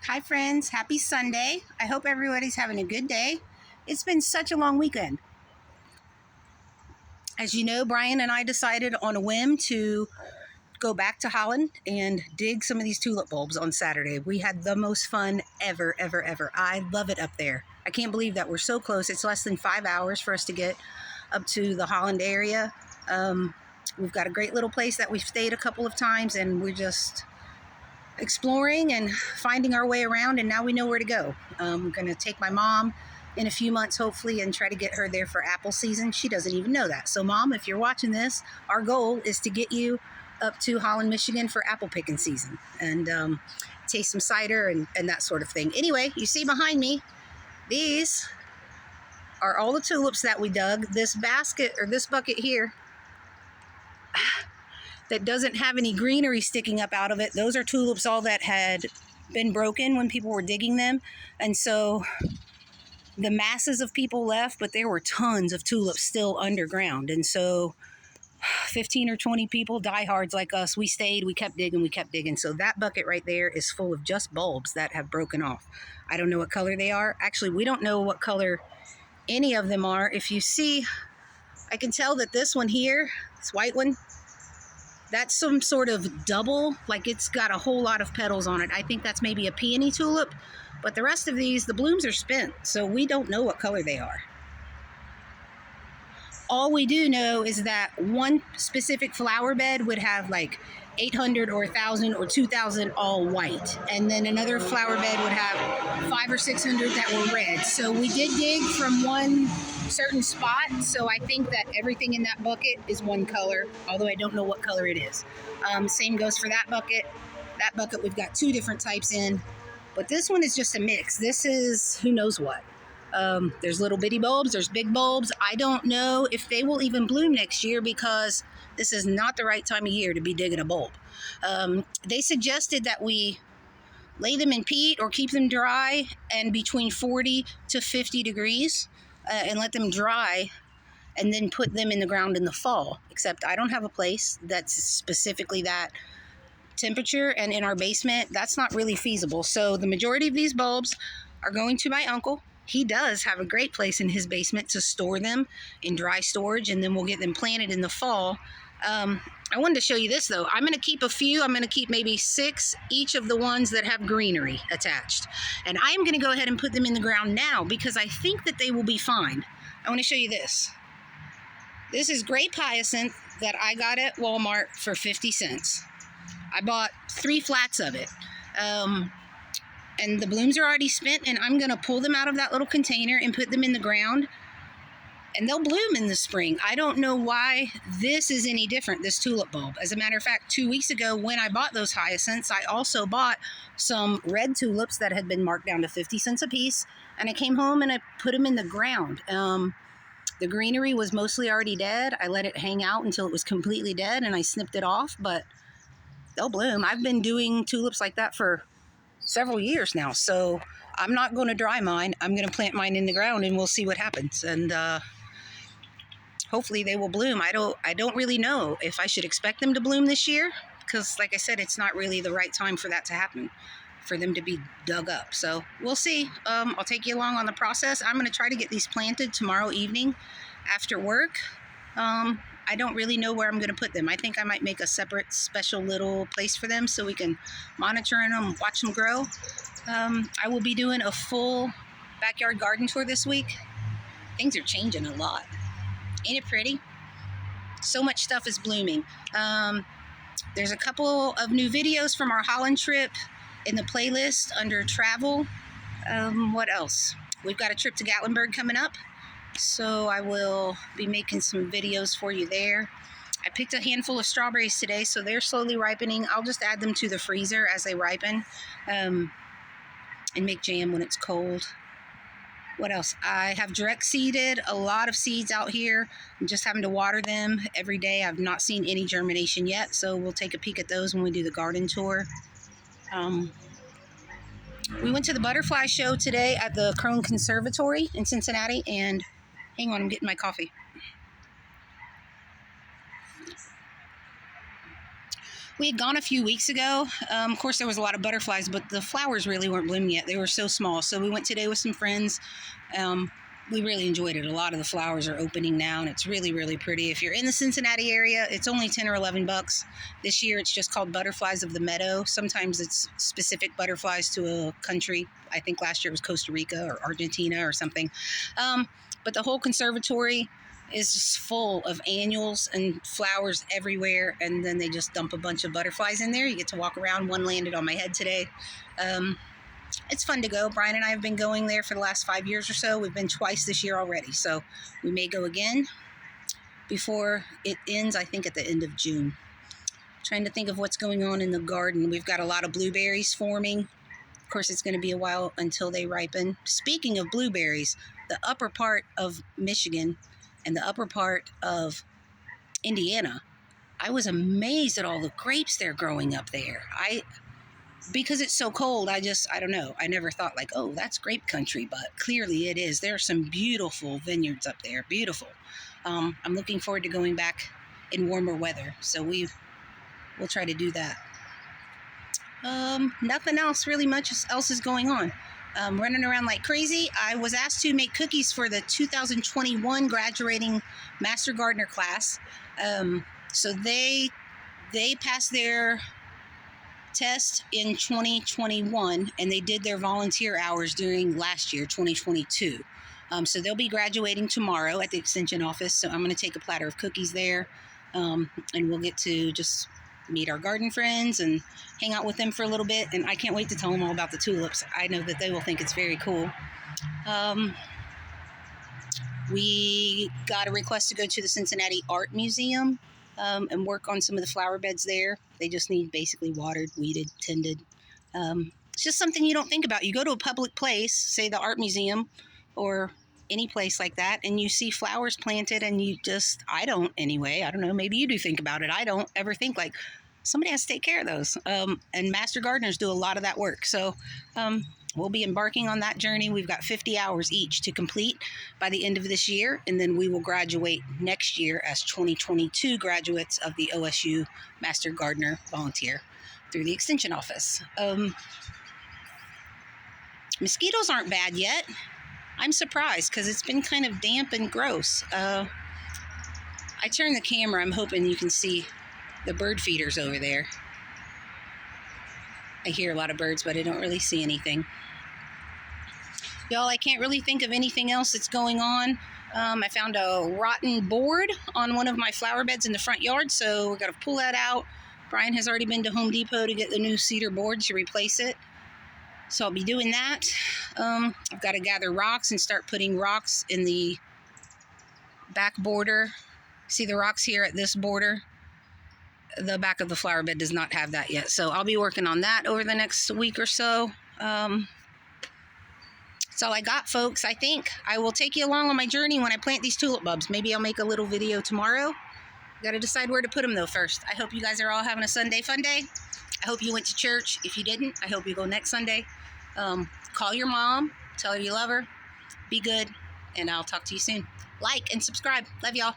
Hi, friends. Happy Sunday. I hope everybody's having a good day. It's been such a long weekend. As you know, Brian and I decided on a whim to go back to Holland and dig some of these tulip bulbs on Saturday. We had the most fun ever, ever, ever. I love it up there. I can't believe that we're so close. It's less than 5 hours for us to get up to the Holland area. We've got a great little place that we've stayed a couple of times, and we're just exploring and finding our way around, and now we know where to go. I'm going to take my mom in a few months, hopefully, and try to get her there for apple season. She doesn't even know that. So, Mom, if you're watching this, our goal is to get you up to Holland, Michigan for apple picking season and taste some cider and that sort of thing. Anyway, you see behind me, these are all the tulips that we dug. This basket, or this bucket here, that doesn't have any greenery sticking up out of it, those are tulips all that had been broken when people were digging them. And so the masses of people left, but there were tons of tulips still underground. And so 15 or 20 people, diehards like us, we stayed, we kept digging. So that bucket right there is full of just bulbs that have broken off. I don't know what color they are. Actually, we don't know what color any of them are. If you see, I can tell that this one here, this white one, that's some sort of double, like it's got a whole lot of petals on it. I think that's maybe a peony tulip, but the rest of these, the blooms are spent, so we don't know what color they are. All we do know is that one specific flower bed would have like 800 or 1,000 or 2,000 all white. And then another flower bed would have 500 or 600 that were red. So we did dig from one certain spot. So I think that everything in that bucket is one color, although I don't know what color it is. Same goes for that bucket. That bucket we've got two different types in. But this one is just a mix. This is who knows what. There's little bitty bulbs, there's big bulbs. I don't know if they will even bloom next year because this is not the right time of year to be digging a bulb. They suggested that we lay them in peat or keep them dry and between 40 to 50 degrees and let them dry and then put them in the ground in the fall. Except I don't have a place that's specifically that temperature, and in our basement, that's not really feasible. So the majority of these bulbs are going to my uncle. He does have a great place in his basement to store them in dry storage, and then we'll get them planted in the fall. I wanted to show you this, though. I'm going to keep a few. I'm going to keep maybe 6 each of the ones that have greenery attached. And I am going to go ahead and put them in the ground now because I think that they will be fine. I want to show you this. This is grape hyacinth that I got at Walmart for 50 cents. I bought 3 flats of it. And the blooms are already spent, and I'm going to pull them out of that little container and put them in the ground, and they'll bloom in the spring. I don't know why this is any different, this tulip bulb. As a matter of fact, 2 weeks ago when I bought those hyacinths, I also bought some red tulips that had been marked down to 50 cents a piece, and I came home and I put them in the ground. The greenery was mostly already dead. I let it hang out until it was completely dead, and I snipped it off, but they'll bloom. I've been doing tulips like that for several years now, so I'm not going to dry mine. I'm going to plant mine in the ground, and we'll see what happens. And hopefully they will bloom. I don't really know if I should expect them to bloom this year because, like I said, it's not really the right time for that to happen, for them to be dug up. So we'll see. I'll take you along on the process. I'm going to try to get these planted tomorrow evening after work. I don't really know where I'm going to put them. I think I might make a separate special little place for them so we can monitor them, watch them grow. I will be doing a full backyard garden tour this week. Things are changing a lot. Ain't it pretty? So much stuff is blooming. There's a couple of new videos from our Holland trip in the playlist under travel. What else? We've got a trip to Gatlinburg coming up, so I will be making some videos for you there. I picked a handful of strawberries today, so they're slowly ripening. I'll just add them to the freezer as they ripen and make jam when it's cold. What else? I have direct seeded a lot of seeds out here. I'm just having to water them every day. I've not seen any germination yet, so we'll take a peek at those when we do the garden tour. We went to the butterfly show today at the Crone Conservatory in Cincinnati, and hang on, I'm getting my coffee. We had gone a few weeks ago. Of course, there was a lot of butterflies, but the flowers really weren't blooming yet. They were so small. So we went today with some friends. We really enjoyed it. A lot of the flowers are opening now, and it's really, really pretty. If you're in the Cincinnati area, it's only 10 or 11 bucks. This year, it's just called Butterflies of the Meadow. Sometimes it's specific butterflies to a country. I think last year it was Costa Rica or Argentina or something. But the whole conservatory is just full of annuals and flowers everywhere, and then they just dump a bunch of butterflies in there. You get to walk around. One landed on my head today. It's fun to go. Brian and I have been going there for the last 5 years or so. We've been twice this year already, so we may go again before it ends, I think at the end of June. Trying to think of what's going on in the garden. We've got a lot of blueberries forming. Of course, it's going to be a while until they ripen. Speaking of blueberries, the upper part of Michigan and the upper part of Indiana, I was amazed at all the grapes they're growing up there. Because it's so cold, I don't know. I never thought like, oh, that's grape country, but clearly it is. There are some beautiful vineyards up there, beautiful. I'm looking forward to going back in warmer weather, so we'll try to do that. Nothing else really much else is going on. Running around like crazy. I was asked to make cookies for the 2021 graduating Master Gardener class. So they passed their test in 2021, and they did their volunteer hours during last year, 2022. So they'll be graduating tomorrow at the extension office. So I'm going to take a platter of cookies there, and we'll get to just meet our garden friends and hang out with them for a little bit. And I can't wait to tell them all about the tulips. I know that they will think it's very cool. We got a request to go to the Cincinnati Art Museum and work on some of the flower beds there. They just need basically watered, weeded, tended. It's just something you don't think about. You go to a public place, say the art museum or any place like that, and you see flowers planted, and I don't anyway. I don't know, maybe you do think about it. I don't ever think like somebody has to take care of those. And master gardeners do a lot of that work. So we'll be embarking on that journey. We've got 50 hours each to complete by the end of this year, and then we will graduate next year as 2022 graduates of the OSU Master Gardener Volunteer through the Extension Office. Mosquitoes aren't bad yet. I'm surprised because it's been kind of damp and gross. I turned the camera. I'm hoping you can see the bird feeders over there. I hear a lot of birds, but I don't really see anything. Y'all, I can't really think of anything else that's going on. I found a rotten board on one of my flower beds in the front yard, so we're going to pull that out. Brian has already been to Home Depot to get the new cedar board to replace it. So I'll be doing that. I've got to gather rocks and start putting rocks in the back border. See the rocks here at this border? The back of the flower bed does not have that yet. So I'll be working on that over the next week or so. That's all I got, folks. I think I will take you along on my journey when I plant these tulip bulbs. Maybe I'll make a little video tomorrow. Got to decide where to put them though first. I hope you guys are all having a Sunday fun day. I hope you went to church. If you didn't, I hope you go next Sunday. Call your mom, tell her you love her, be good, and I'll talk to you soon. Like and subscribe. Love y'all.